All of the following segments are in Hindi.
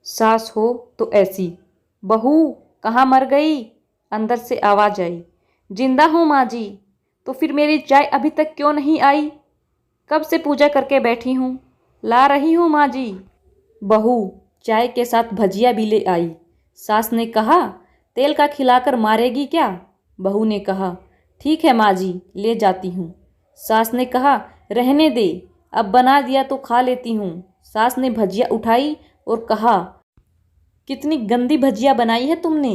सास हो तो ऐसी। बहू कहाँ मर गई? अंदर से आवाज आई। जिंदा हूँ माँ जी। तो फिर मेरी चाय अभी तक क्यों नहीं आई? कब से पूजा करके बैठी हूँ, ला रही हूँ माँ जी। बहू चाय के साथ भजिया भी ले आई। सास ने कहा, तेल का खिलाकर मारेगी क्या? बहू ने कहा, ठीक है माँ जी, ले जाती हूँ। सास ने कहा, रहने दे, अब बना दिया तो खा लेती हूँ। सास ने भजिया उठाई और कहा, कितनी गंदी भजिया बनाई है तुमने।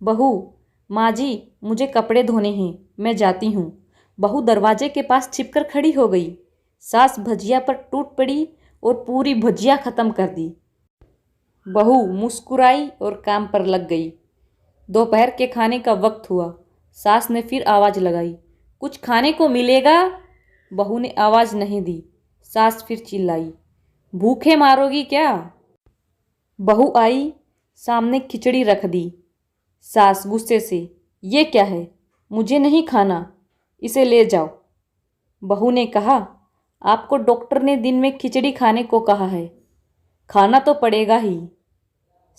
बहू, माँ जी मुझे कपड़े धोने हैं, मैं जाती हूँ। बहू दरवाजे के पास छिपकर खड़ी हो गई। सास भजिया पर टूट पड़ी और पूरी भजिया खत्म कर दी। बहू मुस्कुराई और काम पर लग गई। दोपहर के खाने का वक्त हुआ। सास ने फिर आवाज़ लगाई, कुछ खाने को मिलेगा? बहू ने आवाज़ नहीं दी। सास फिर चिल्लाई, भूखे मारोगी क्या? बहू आई, सामने खिचड़ी रख दी। सास गुस्से से, ये क्या है? मुझे नहीं खाना, इसे ले जाओ। बहू ने कहा, आपको डॉक्टर ने दिन में खिचड़ी खाने को कहा है, खाना तो पड़ेगा ही।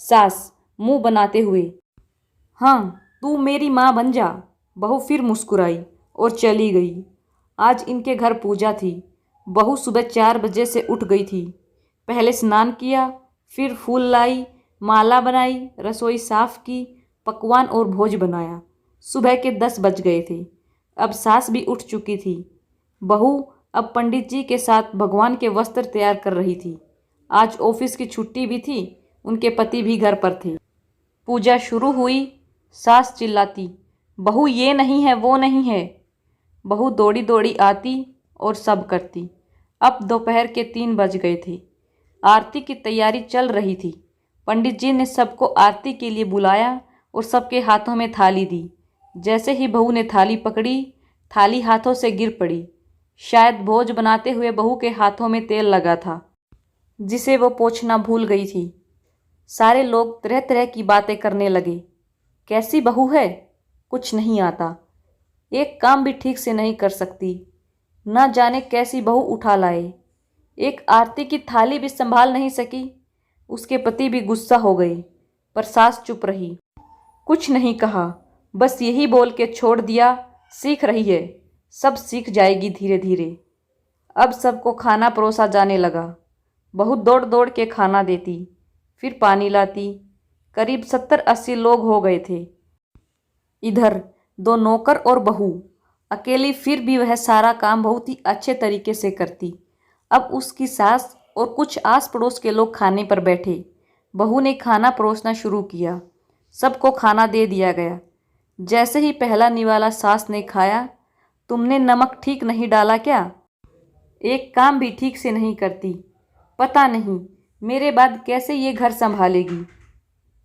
सास मुंह बनाते हुए, हाँ तू मेरी माँ बन जा। बहू फिर मुस्कुराई और चली गई। आज इनके घर पूजा थी। बहू सुबह 4 बजे से उठ गई थी। पहले स्नान किया, फिर फूल लाई, माला बनाई, रसोई साफ की, पकवान और भोज बनाया। सुबह के 10 बज गए थे। अब सास भी उठ चुकी थी। बहू अब पंडित जी के साथ भगवान के वस्त्र तैयार कर रही थी। आज ऑफिस की छुट्टी भी थी, उनके पति भी घर पर थे। पूजा शुरू हुई। सास चिल्लाती, बहू ये नहीं है, वो नहीं है। बहू दौड़ी दौड़ी आती और सब करती। अब दोपहर के 3 बज गए थे। आरती की तैयारी चल रही थी। पंडित जी ने सबको आरती के लिए बुलाया और सबके हाथों में थाली दी। जैसे ही बहू ने थाली पकड़ी, थाली हाथों से गिर पड़ी। शायद भोज बनाते हुए बहू के हाथों में तेल लगा था, जिसे वो पोंछना भूल गई थी। सारे लोग तरह तरह की बातें करने लगे। कैसी बहू है, कुछ नहीं आता, एक काम भी ठीक से नहीं कर सकती, न जाने कैसी बहू उठा लाए, एक आरती की थाली भी संभाल नहीं सकी। उसके पति भी गुस्सा हो गए, पर सास चुप रही, कुछ नहीं कहा, बस यही बोल के छोड़ दिया, सीख रही है, सब सीख जाएगी धीरे धीरे। अब सबको खाना परोसा जाने लगा। बहू दौड़ दौड़ के खाना देती, फिर पानी लाती। करीब 70-80 लोग हो गए थे। इधर 2 नौकर और बहू अकेली, फिर भी वह सारा काम बहुत ही अच्छे तरीके से करती। अब उसकी सास और कुछ आस पड़ोस के लोग खाने पर बैठे। बहू ने खाना परोसना शुरू किया। सबको खाना दे दिया गया। जैसे ही पहला निवाला सास ने खाया, तुमने नमक ठीक नहीं डाला क्या? एक काम भी ठीक से नहीं करती, पता नहीं मेरे बाद कैसे ये घर संभालेगी।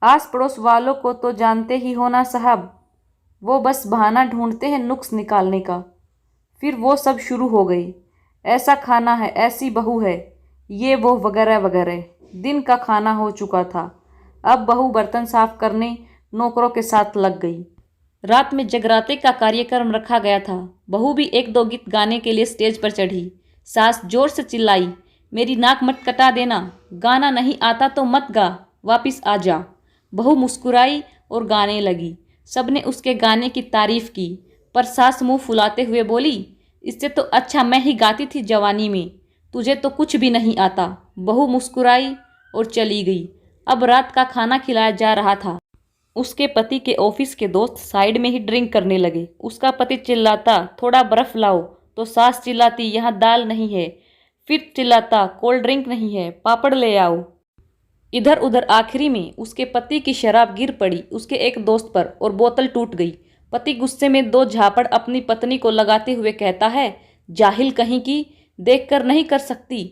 आस पड़ोस वालों को तो जानते ही हो ना साहब, वो बस बहाना ढूंढते हैं नुक्स निकालने का। फिर वो सब शुरू हो गई, ऐसा खाना है, ऐसी बहू है, ये वो वगैरह वगैरह। दिन का खाना हो चुका था। अब बहू बर्तन साफ करने नौकरों के साथ लग गई। रात में जगराते का कार्यक्रम रखा गया था। बहू भी 1-2 गीत गाने के लिए स्टेज पर चढ़ी। सास जोर से चिल्लाई, मेरी नाक मत कटा देना, गाना नहीं आता तो मत गा, वापिस आ जा। बहू मुस्कुराई और गाने लगी। सबने उसके गाने की तारीफ की, पर सास मुंह फुलाते हुए बोली, इससे तो अच्छा मैं ही गाती थी जवानी में, तुझे तो कुछ भी नहीं आता। बहू मुस्कुराई और चली गई। अब रात का खाना खिलाया जा रहा था। उसके पति के ऑफिस के दोस्त साइड में ही ड्रिंक करने लगे। उसका पति चिल्लाता, थोड़ा बर्फ लाओ, तो सास चिल्लाती, यहाँ दाल नहीं है। फिर चिल्लाता, कोल्ड ड्रिंक नहीं है, पापड़ ले आओ। इधर उधर आखिरी में उसके पति की शराब गिर पड़ी उसके एक दोस्त पर और बोतल टूट गई। पति गुस्से में 2 झापड़ अपनी पत्नी को लगाते हुए कहता है, जाहिल कहीं की, देख कर नहीं कर सकती,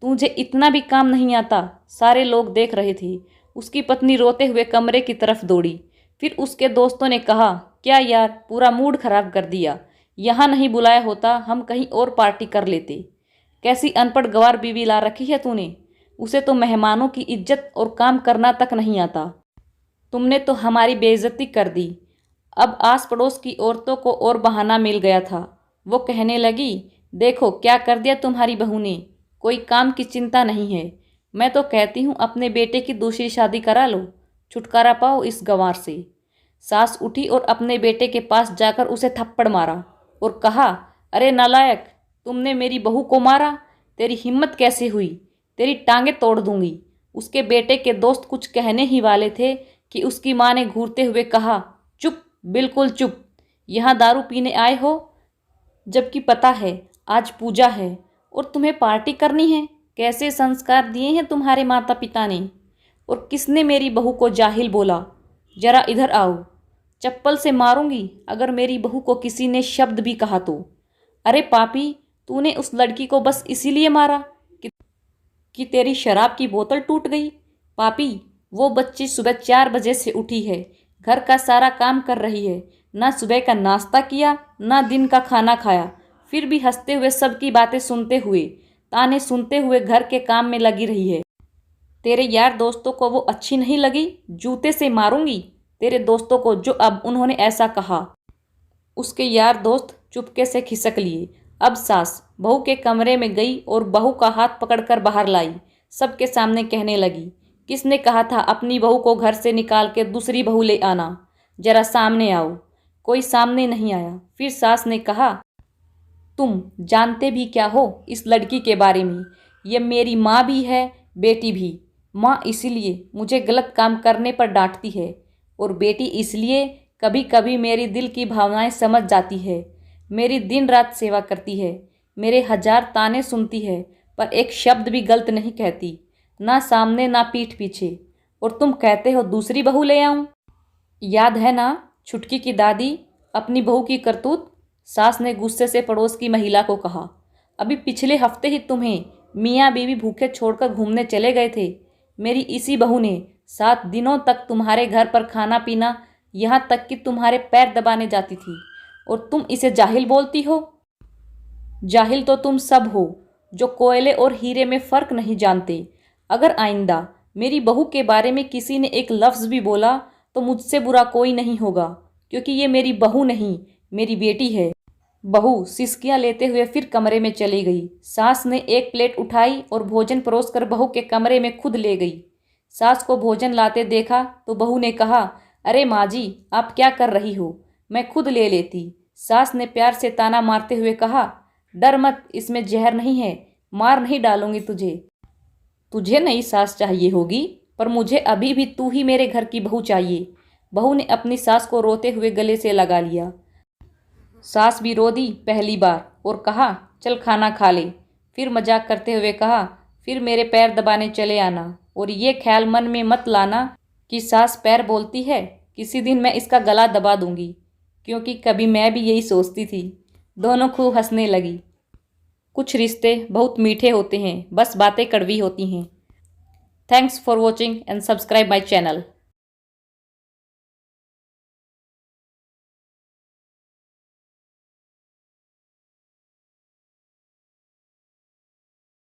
तुझे इतना भी काम नहीं आता। सारे लोग देख रहे थे। उसकी पत्नी रोते हुए कमरे की तरफ दौड़ी। फिर उसके दोस्तों ने कहा, क्या यार, पूरा मूड खराब कर दिया, यहाँ नहीं बुलाया होता, हम कहीं और पार्टी कर लेते। कैसी अनपढ़ गंवार बीवी ला रखी है तूने, उसे तो मेहमानों की इज्जत और काम करना तक नहीं आता। तुमने तो हमारी बेइज्जती कर दी। अब आस पड़ोस की औरतों को और बहाना मिल गया था। वो कहने लगी, देखो क्या कर दिया तुम्हारी बहू ने, कोई काम की चिंता नहीं है, मैं तो कहती हूँ अपने बेटे की दूसरी शादी करा लो, छुटकारा पाओ इस गंवार से। सास उठी और अपने बेटे के पास जाकर उसे थप्पड़ मारा और कहा, अरे नालायक, तुमने मेरी बहू को मारा, तेरी हिम्मत कैसे हुई, तेरी टांगें तोड़ दूंगी। उसके बेटे के दोस्त कुछ कहने ही वाले थे कि उसकी माँ ने घूरते हुए कहा, चुप, बिल्कुल चुप, यहाँ दारू पीने आए हो, जबकि पता है आज पूजा है और तुम्हें पार्टी करनी है। कैसे संस्कार दिए हैं तुम्हारे माता पिता ने। और किसने मेरी बहू को जाहिल बोला, जरा इधर आओ, चप्पल से मारूंगी अगर मेरी बहू को किसी ने शब्द भी कहा तो। अरे पापी, तूने उस लड़की को बस इसीलिए मारा कि तेरी शराब की बोतल टूट गई। पापी, वो बच्ची सुबह 4 बजे से उठी है, घर का सारा काम कर रही है, ना सुबह का नाश्ता किया ना दिन का खाना खाया, फिर भी हंसते हुए सबकी बातें सुनते हुए, ताने सुनते हुए घर के काम में लगी रही है। तेरे यार दोस्तों को वो अच्छी नहीं लगी, जूते से मारूंगी तेरे दोस्तों को जो अब उन्होंने ऐसा कहा। उसके यार दोस्त चुपके से खिसक लिए। अब सास बहू के कमरे में गई और बहू का हाथ पकड़कर बाहर लाई। सबके सामने कहने लगी, किसने कहा था अपनी बहू को घर से निकाल के दूसरी बहू ले आना, जरा सामने आओ। कोई सामने नहीं आया। फिर सास ने कहा, तुम जानते भी क्या हो इस लड़की के बारे में, ये मेरी माँ भी है, बेटी भी। माँ इसीलिए मुझे गलत काम करने पर डांटती है और बेटी इसलिए कभी कभी मेरी दिल की भावनाएं समझ जाती है। मेरी दिन रात सेवा करती है, मेरे 1000 ताने सुनती है, पर एक शब्द भी गलत नहीं कहती, ना सामने ना पीठ पीछे। और तुम कहते हो दूसरी बहू ले आऊं। याद है ना छुटकी की दादी, अपनी बहू की करतूत। सास ने गुस्से से पड़ोस की महिला को कहा, अभी पिछले हफ्ते ही तुम्हें मियाँ बीवी भूखे छोड़कर घूमने चले गए थे। मेरी इसी बहू ने 7 दिनों तक तुम्हारे घर पर खाना पीना, यहाँ तक कि तुम्हारे पैर दबाने जाती थी, और तुम इसे जाहिल बोलती हो। जाहिल तो तुम सब हो जो कोयले और हीरे में फ़र्क नहीं जानते। अगर आइंदा मेरी बहू के बारे में किसी ने एक लफ्ज़ भी बोला तो मुझसे बुरा कोई नहीं होगा, क्योंकि ये मेरी बहू नहीं, मेरी बेटी है। बहू सिसकियां लेते हुए फिर कमरे में चली गई। सास ने एक प्लेट उठाई और भोजन परोसकर बहू के कमरे में खुद ले गई। सास को भोजन लाते देखा तो बहू ने कहा, अरे माँ जी, आप क्या कर रही हो, मैं खुद ले लेती। सास ने प्यार से ताना मारते हुए कहा, डर मत, इसमें जहर नहीं है, मार नहीं डालूंगी तुझे। तुझे नई सास चाहिए होगी, पर मुझे अभी भी तू ही मेरे घर की बहू चाहिए। बहू ने अपनी सास को रोते हुए गले से लगा लिया। सास भी रो दी पहली बार और कहा, चल खाना खा ले। फिर मजाक करते हुए कहा, फिर मेरे पैर दबाने चले आना, और ये ख्याल मन में मत लाना कि सास पैर बोलती है, किसी दिन मैं इसका गला दबा दूंगी, क्योंकि कभी मैं भी यही सोचती थी। दोनों खूब हंसने लगी। कुछ रिश्ते बहुत मीठे होते हैं, बस बातें कड़वी होती हैं। Thanks for watching and subscribe my channel.